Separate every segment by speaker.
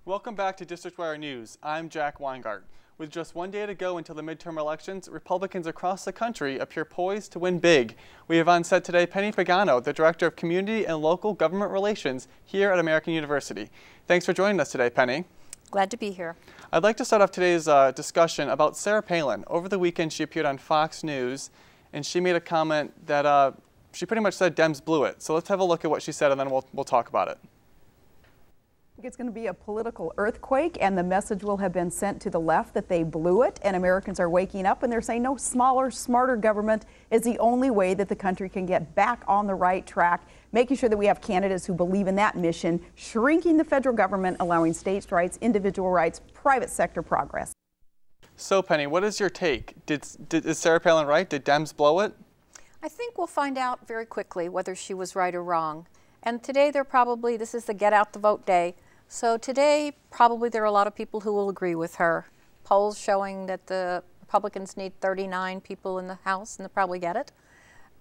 Speaker 1: Welcome back to District Wire News. I'm Jack Weingart. With just one day to go until the midterm elections, Republicans across the country appear poised to win big. We have on set today Penny Pagano, the Director of Community and Local Government Relations here at American University. Thanks for joining us today, Penny.
Speaker 2: Glad to be here.
Speaker 1: I'd like to start off today's discussion about Sarah Palin. Over the weekend, she appeared on Fox News, and she made a comment that she pretty much said Dems blew it. So let's have a look at what she said, and then we'll talk about it.
Speaker 3: It's going to be a political earthquake, and the message will have been sent to the left that they blew it, and Americans are waking up and they're saying no, smaller, smarter government is the only way that the country can get back on the right track, making sure that we have candidates who believe in that mission, shrinking the federal government, allowing states' rights, individual rights, private sector progress.
Speaker 1: So, Penny, what is your take? Is Sarah Palin right? Did Dems blow it?
Speaker 2: I think we'll find out very quickly whether she was right or wrong. And today this is the get out the vote day. So today, probably there are a lot of people who will agree with her. Polls showing that the Republicans need 39 people in the House, and they'll probably get it.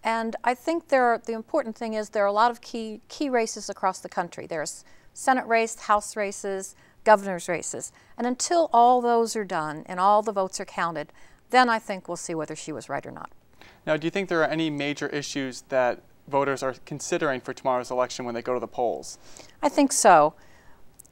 Speaker 2: And I think the important thing is there are a lot of key races across the country. There's Senate race, House races, governor's races. And until all those are done and all the votes are counted, then I think we'll see whether she was right or not.
Speaker 1: Now, do you think there are any major issues that voters are considering for tomorrow's election when they go to the polls?
Speaker 2: I think so.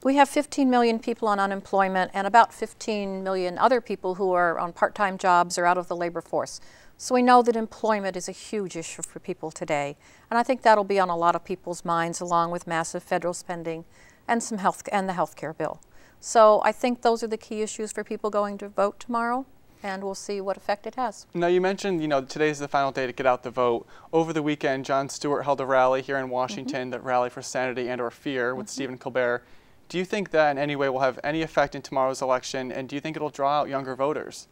Speaker 2: We have 15 million people on unemployment and about 15 million other people who are on part-time jobs or out of the labor force. So we know that employment is a huge issue for people today. And I think that'll be on a lot of people's minds, along with massive federal spending and the health care bill. So I think those are the key issues for people going to vote tomorrow, and we'll see what effect it has.
Speaker 1: Now, you mentioned, today's the final day to get out the vote. Over the weekend, Jon Stewart held a rally here in Washington, that rally for sanity and or fear with Stephen Colbert. Do you think that in any way will have any effect in tomorrow's election, and do you think it'll draw out younger voters?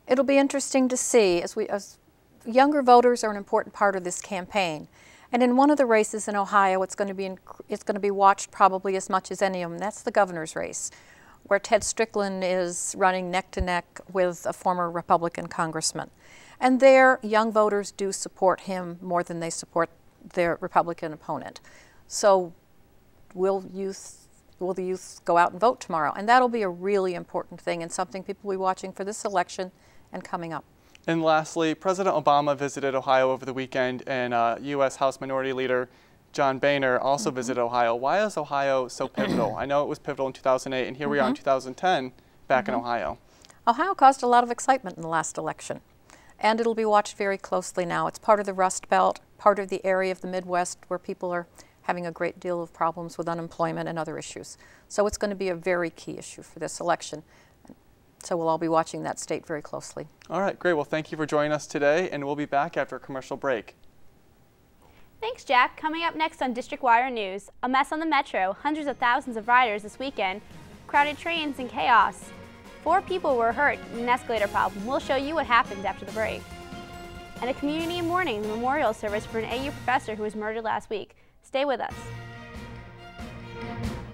Speaker 1: It'll
Speaker 2: be interesting to see, as younger voters are an important part of this campaign. And in one of the races in Ohio, it's going to be watched probably as much as any of them. That's the governor's race, where Ted Strickland is running neck to neck with a former Republican congressman. And there, young voters do support him more than they support their Republican opponent. So will the youth go out and vote tomorrow? And that'll be a really important thing and something people will be watching for this election and coming up.
Speaker 1: And lastly, President Obama visited Ohio over the weekend, and U.S. House Minority Leader John Boehner also visited Ohio. Why is Ohio so pivotal? I know it was pivotal in 2008, and here we are in 2010 back in Ohio.
Speaker 2: Ohio caused a lot of excitement in the last election, and it'll be watched very closely now. It's part of the Rust Belt, part of the area of the Midwest where people are having a great deal of problems with unemployment and other issues. So it's going to be a very key issue for this election. So we'll all be watching that state very closely.
Speaker 1: All right, great. Well, thank you for joining us today, and we'll be back after a commercial break.
Speaker 4: Thanks, Jack. Coming up next on District Wire News, a mess on the Metro, hundreds of thousands of riders this weekend, crowded trains and chaos. 4 people were hurt in an escalator problem. We'll show you what happened after the break. And a community mourning, the memorial service for an AU professor who was murdered last week. Stay with us.